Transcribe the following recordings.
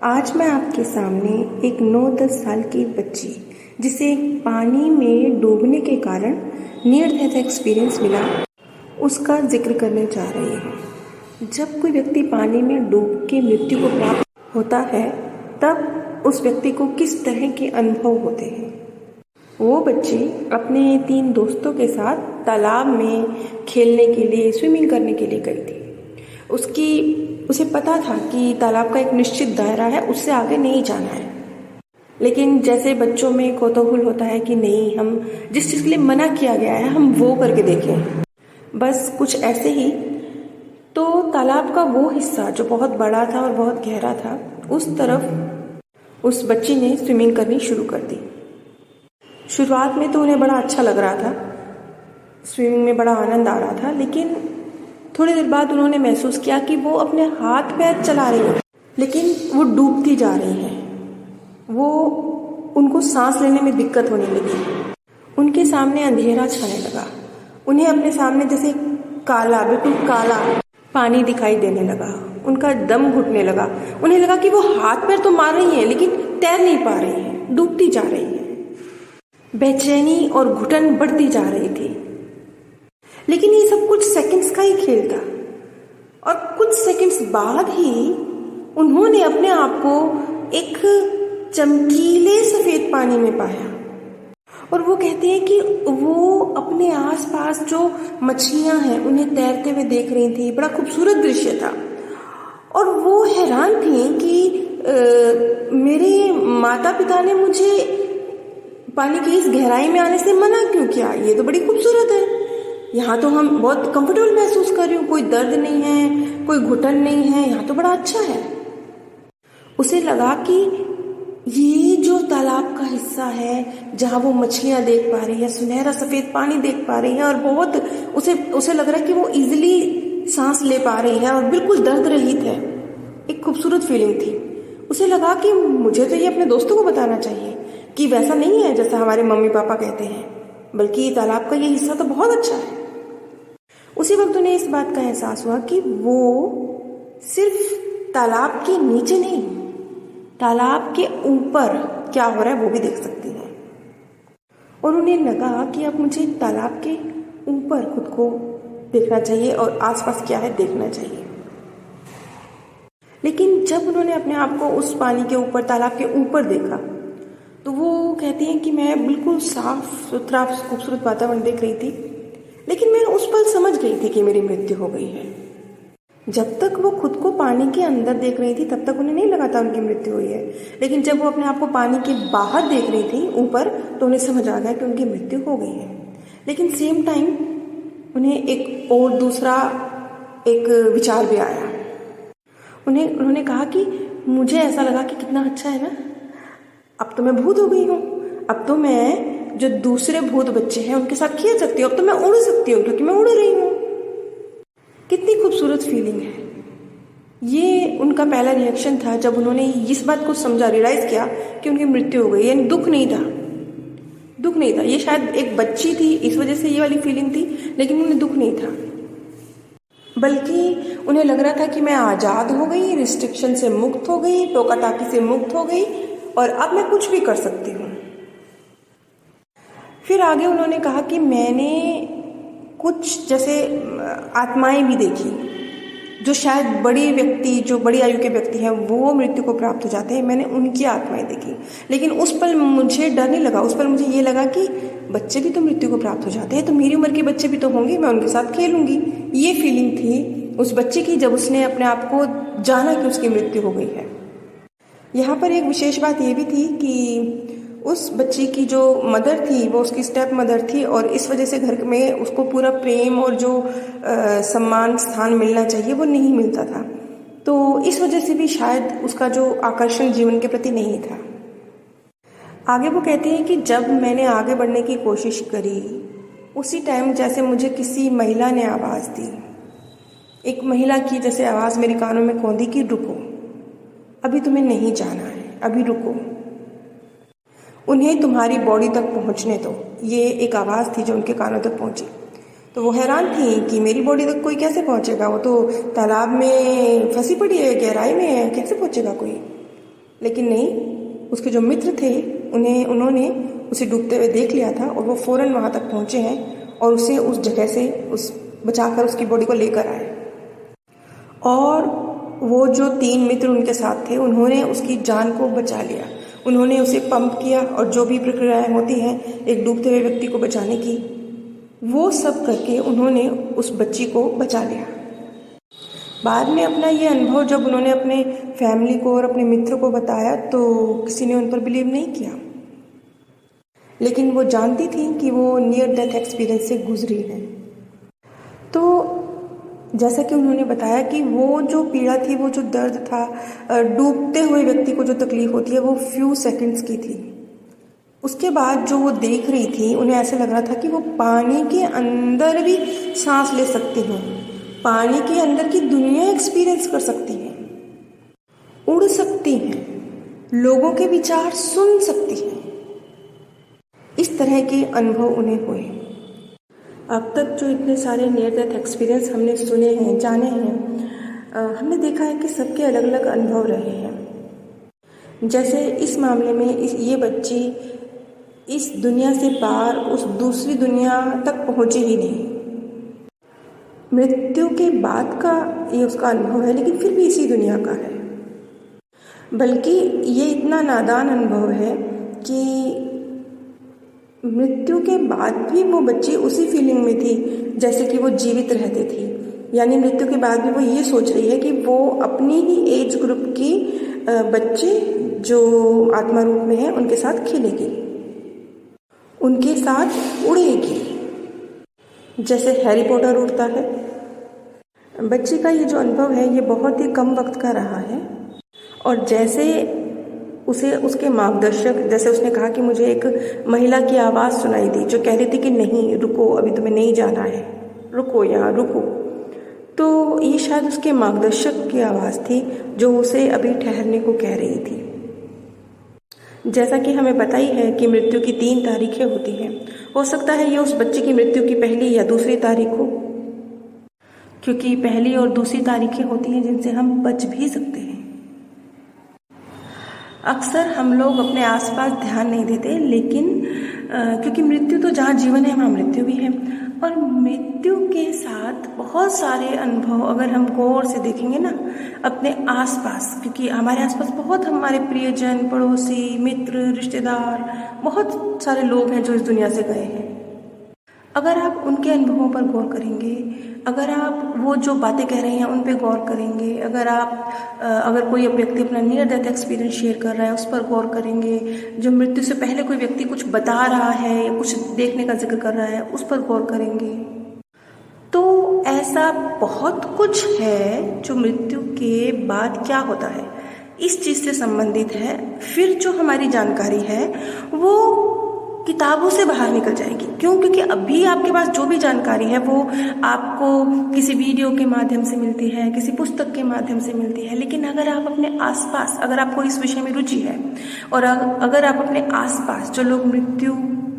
आज मैं आपके सामने एक 9-10 साल की बच्ची जिसे पानी में डूबने के कारण नियर डेथ एक्सपीरियंस मिला, उसका जिक्र करने जा रही हूँ। जब कोई व्यक्ति पानी में डूब के मृत्यु को प्राप्त होता है तब उस व्यक्ति को किस तरह के अनुभव होते हैं। वो बच्ची अपने 3 दोस्तों के साथ तालाब में खेलने के लिए, स्विमिंग करने के लिए गई थी। उसे पता था कि तालाब का एक निश्चित दायरा है, उससे आगे नहीं जाना है। लेकिन जैसे बच्चों में कौतूहल होता है कि नहीं, हम जिस चीज़ के लिए मना किया गया है हम वो करके देखें, बस कुछ ऐसे ही। तो तालाब का वो हिस्सा जो बहुत बड़ा था और बहुत गहरा था, उस तरफ उस बच्ची ने स्विमिंग करनी शुरू कर दी। शुरुआत में तो उन्हें बड़ा अच्छा लग रहा था, स्विमिंग में बड़ा आनंद आ रहा था, लेकिन थोड़ी देर बाद उन्होंने महसूस किया कि वो अपने हाथ पैर चला रही हैं, लेकिन वो डूबती जा रही हैं। उनको सांस लेने में दिक्कत होने लगी। उनके सामने अंधेरा छाने लगा। उन्हें अपने सामने जैसे काला, बिल्कुल काला पानी दिखाई देने लगा। उनका दम घुटने लगा। उन्हें लगा कि वो हाथ पैर तो मार रही हैं लेकिन तैर नहीं पा रही हैं, डूबती जा रही हैं। बेचैनी और घुटन बढ़ती जा रही थी। लेकिन ये सब कुछ सेकंड्स का ही खेल था और कुछ सेकंड्स बाद ही उन्होंने अपने आप को एक चमकीले सफेद पानी में पाया। और वो कहते हैं कि वो अपने आसपास जो मछलियां हैं उन्हें तैरते हुए देख रही थी। बड़ा खूबसूरत दृश्य था और वो हैरान थी कि मेरे माता पिता ने मुझे पानी की इस गहराई में आने से मना क्यों किया। ये तो बड़ी खूबसूरत है, यहाँ तो हम बहुत कंफर्टेबल महसूस कर रही हूँ, कोई दर्द नहीं है, कोई घुटन नहीं है, यहाँ तो बड़ा अच्छा है। उसे लगा कि ये जो तालाब का हिस्सा है जहाँ वो मछलियाँ देख पा रही है, सुनहरा सफेद पानी देख पा रही है और बहुत उसे लग रहा है कि वो इजीली सांस ले पा रही है और बिल्कुल दर्द रहित है। एक खूबसूरत फीलिंग थी। उसे लगा कि मुझे तो ये अपने दोस्तों को बताना चाहिए कि वैसा नहीं है जैसा हमारे मम्मी पापा कहते हैं, बल्कि तालाब का ये हिस्सा तो बहुत अच्छा है। उसी वक्त उन्हें इस बात का एहसास हुआ कि वो सिर्फ तालाब के नीचे नहीं, तालाब के ऊपर क्या हो रहा है वो भी देख सकती है। और उन्हें लगा कि अब मुझे तालाब के ऊपर खुद को देखना चाहिए और आसपास क्या है देखना चाहिए। लेकिन जब उन्होंने अपने आप को उस पानी के ऊपर, तालाब के ऊपर देखा, तो वो कहती हैं कि मैं बिल्कुल साफ सुथरा खूबसूरत वातावरण देख रही थी, लेकिन मैं उस पल समझ गई थी कि मेरी मृत्यु हो गई है। जब तक वो खुद को पानी के अंदर देख रही थी तब तक उन्हें नहीं लगा था उनकी मृत्यु हुई है, लेकिन जब वो अपने आप को पानी के बाहर देख रही थी ऊपर, तो उन्हें समझ आ गया कि उनकी मृत्यु हो गई है। लेकिन सेम टाइम उन्हें एक और दूसरा एक विचार भी आया। उन्होंने कहा कि मुझे ऐसा लगा कि कितना अच्छा है ना, अब तो मैं भूत हो गई हूँ, अब तो मैं जो दूसरे भूत बच्चे हैं उनके साथ खेल सकती हूँ, अब तो मैं उड़ सकती हूँ क्योंकि मैं उड़ रही हूँ। कितनी खूबसूरत फीलिंग है। ये उनका पहला रिएक्शन था जब उन्होंने इस बात को समझा, रियलाइज किया कि उनकी मृत्यु हो गई। यानी दुख नहीं था। ये शायद एक बच्ची थी इस वजह से ये वाली फीलिंग थी, लेकिन उन्हें दुख नहीं था, बल्कि उन्हें लग रहा था कि मैं आज़ाद हो गई, रिस्ट्रिक्शन से मुक्त हो गई, टोका टाकी से मुक्त हो गई और अब मैं कुछ भी कर सकती हूँ। फिर आगे उन्होंने कहा कि मैंने कुछ जैसे आत्माएं भी देखी, जो शायद जो बड़ी आयु के व्यक्ति हैं वो मृत्यु को प्राप्त हो जाते हैं, मैंने उनकी आत्माएं देखी। लेकिन उस पल मुझे डर नहीं लगा, उस पल मुझे ये लगा कि बच्चे भी तो मृत्यु को प्राप्त हो जाते हैं, तो मेरी उम्र के बच्चे भी तो होंगे, मैं उनके साथ खेलूंगी। ये फीलिंग थी उस बच्चे की जब उसने अपने आप को जाना कि उसकी मृत्यु हो गई है। यहाँ पर एक विशेष बात ये भी थी कि उस बच्ची की जो मदर थी वो उसकी स्टेप मदर थी और इस वजह से घर में उसको पूरा प्रेम और जो सम्मान स्थान मिलना चाहिए वो नहीं मिलता था, तो इस वजह से भी शायद उसका जो आकर्षण जीवन के प्रति नहीं था। आगे वो कहती है कि जब मैंने आगे बढ़ने की कोशिश करी, उसी टाइम जैसे मुझे किसी महिला ने आवाज़ दी, एक महिला की जैसे आवाज़ मेरे कानों में कौंधी कि रुको, अभी तुम्हें नहीं जाना है, अभी रुको, उन्हें तुम्हारी बॉडी तक पहुंचने दो। ये एक आवाज़ थी जो उनके कानों तक पहुंची। तो वो हैरान थी कि मेरी बॉडी तक कोई कैसे पहुंचेगा, वो तो तालाब में फंसी पड़ी है, गहराई में है, कैसे पहुंचेगा कोई। लेकिन नहीं, उसके जो मित्र थे उन्होंने उसे डूबते हुए देख लिया था और वो फ़ौरन वहाँ तक पहुँचे हैं और उसे उस जगह से बचाकर उसकी बॉडी को लेकर आए। और वो जो 3 मित्र उनके साथ थे उन्होंने उसकी जान को बचा लिया। उन्होंने उसे पंप किया और जो भी प्रक्रियाएं होती हैं एक डूबते हुए व्यक्ति को बचाने की, वो सब करके उन्होंने उस बच्ची को बचा लिया। बाद में अपना ये अनुभव जब उन्होंने अपने फैमिली को और अपने मित्र को बताया तो किसी ने उन पर बिलीव नहीं किया, लेकिन वो जानती थी कि वो नियर डेथ एक्सपीरियंस से गुजरी है। तो जैसा कि उन्होंने बताया कि वो जो पीड़ा थी, वो जो दर्द था, डूबते हुए व्यक्ति को जो तकलीफ होती है वो फ्यू सेकंड्स की थी। उसके बाद जो वो देख रही थी उन्हें ऐसे लग रहा था कि वो पानी के अंदर भी सांस ले सकती हैं, पानी के अंदर की दुनिया एक्सपीरियंस कर सकती हैं, उड़ सकती हैं, लोगों के विचार सुन सकती हैं। इस तरह के अनुभव उन्हें हुए। अब तक जो इतने सारे नियर डेथ एक्सपीरियंस हमने सुने हैं, जाने हैं, हमने देखा है कि सबके अलग अलग अनुभव रहे हैं। जैसे इस मामले में ये बच्ची इस दुनिया से पार उस दूसरी दुनिया तक पहुंची ही नहीं। मृत्यु के बाद का ये उसका अनुभव है, लेकिन फिर भी इसी दुनिया का है। बल्कि ये इतना नादान अनुभव है कि मृत्यु के बाद भी वो बच्ची उसी फीलिंग में थी जैसे कि वो जीवित रहती थी। यानी मृत्यु के बाद भी वो ये सोच रही है कि वो अपनी ही एज ग्रुप की बच्चे जो आत्मा रूप में है उनके साथ खेलेगी, उनके साथ उड़ेगी, जैसे हैरी पॉटर उड़ता है। बच्ची का ये जो अनुभव है ये बहुत ही कम वक्त का रहा है और जैसे उसे उसके मार्गदर्शक, जैसे उसने कहा कि मुझे एक महिला की आवाज़ सुनाई दी जो कह रही थी कि नहीं रुको, अभी तुम्हें नहीं जाना है, रुको यहाँ रुको। तो ये शायद उसके मार्गदर्शक की आवाज़ थी जो उसे अभी ठहरने को कह रही थी। जैसा कि हमें पता ही है कि मृत्यु की 3 तारीखें होती हैं। हो सकता है ये उस बच्चे की मृत्यु की पहली या दूसरी तारीख हो, क्योंकि पहली और दूसरी तारीखें होती हैं जिनसे हम बच भी सकते हैं। अक्सर हम लोग अपने आसपास ध्यान नहीं देते, लेकिन क्योंकि मृत्यु तो जहाँ जीवन है वहाँ मृत्यु भी है, और मृत्यु के साथ बहुत सारे अनुभव अगर हम गौर से देखेंगे ना अपने आसपास, क्योंकि हमारे आसपास बहुत हमारे प्रियजन, पड़ोसी, मित्र, रिश्तेदार, बहुत सारे लोग हैं जो इस दुनिया से गए हैं। अगर आप उनके अनुभवों पर गौर करेंगे, अगर आप वो जो बातें कह रहे हैं उन पे गौर करेंगे, अगर कोई व्यक्ति अपना नियर डेथ एक्सपीरियंस शेयर कर रहा है उस पर गौर करेंगे, जो मृत्यु से पहले कोई व्यक्ति कुछ बता रहा है या कुछ देखने का जिक्र कर रहा है उस पर गौर करेंगे, तो ऐसा बहुत कुछ है जो मृत्यु के बाद क्या होता है इस चीज़ से संबंधित है। फिर जो हमारी जानकारी है वो किताबों से बाहर निकल जाएगी। क्यों? क्योंकि अभी आपके पास जो भी जानकारी है वो आपको किसी वीडियो के माध्यम से मिलती है, किसी पुस्तक के माध्यम से मिलती है, लेकिन अगर आप अपने आसपास, अगर आपको इस विषय में रुचि है और अगर आप अपने आसपास जो लोग मृत्यु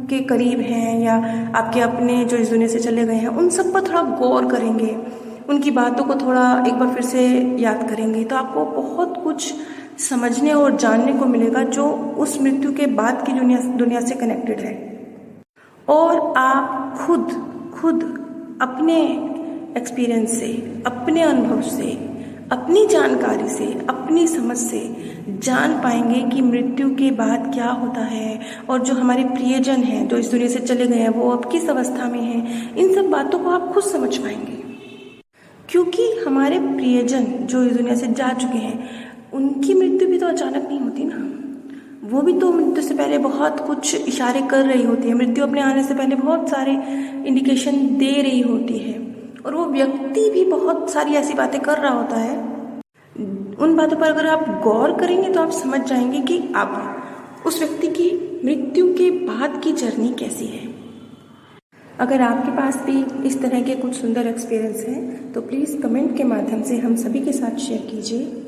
के करीब हैं या आपके अपने जो इस दुनिया से चले गए हैं उन सब पर थोड़ा गौर करेंगे, उनकी बातों को थोड़ा एक बार फिर से याद करेंगे, तो आपको बहुत कुछ समझने और जानने को मिलेगा जो उस मृत्यु के बाद की दुनिया से कनेक्टेड है। और आप खुद अपने एक्सपीरियंस से, अपने अनुभव से, अपनी जानकारी से, अपनी समझ से जान पाएंगे कि मृत्यु के बाद क्या होता है और जो हमारे प्रियजन हैं जो इस दुनिया से चले गए हैं वो अब किस अवस्था में हैं। इन सब बातों को आप खुद समझ पाएंगे, क्योंकि हमारे प्रियजन जो इस दुनिया से जा चुके हैं उनकी मृत्यु भी तो अचानक नहीं होती ना, वो भी तो मृत्यु से पहले बहुत कुछ इशारे कर रही होती है, मृत्यु अपने आने से पहले बहुत सारे इंडिकेशन दे रही होती है, और वो व्यक्ति भी बहुत सारी ऐसी बातें कर रहा होता है। उन बातों पर अगर आप गौर करेंगे तो आप समझ जाएंगे कि अब उस व्यक्ति की मृत्यु के बाद की जर्नी कैसी है। अगर आपके पास भी इस तरह के कुछ सुंदर एक्सपीरियंस हैं तो प्लीज़ कमेंट के माध्यम से हम सभी के साथ शेयर कीजिए।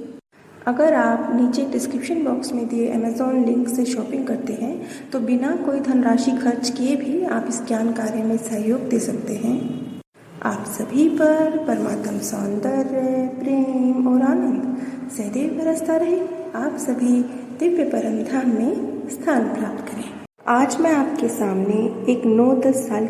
अगर आप नीचे डिस्क्रिप्शन बॉक्स में दिए अमेज़ॉन लिंक से शॉपिंग करते हैं तो बिना कोई धनराशि खर्च किए भी आप इस ज्ञान कार्य में सहयोग दे सकते हैं। आप सभी पर परमात्म सौंदर्य, प्रेम और आनंद सदैव बरसता रहे। आप सभी दिव्य परम धाम में स्थान प्राप्त करें। आज मैं आपके सामने एक 9-10 साल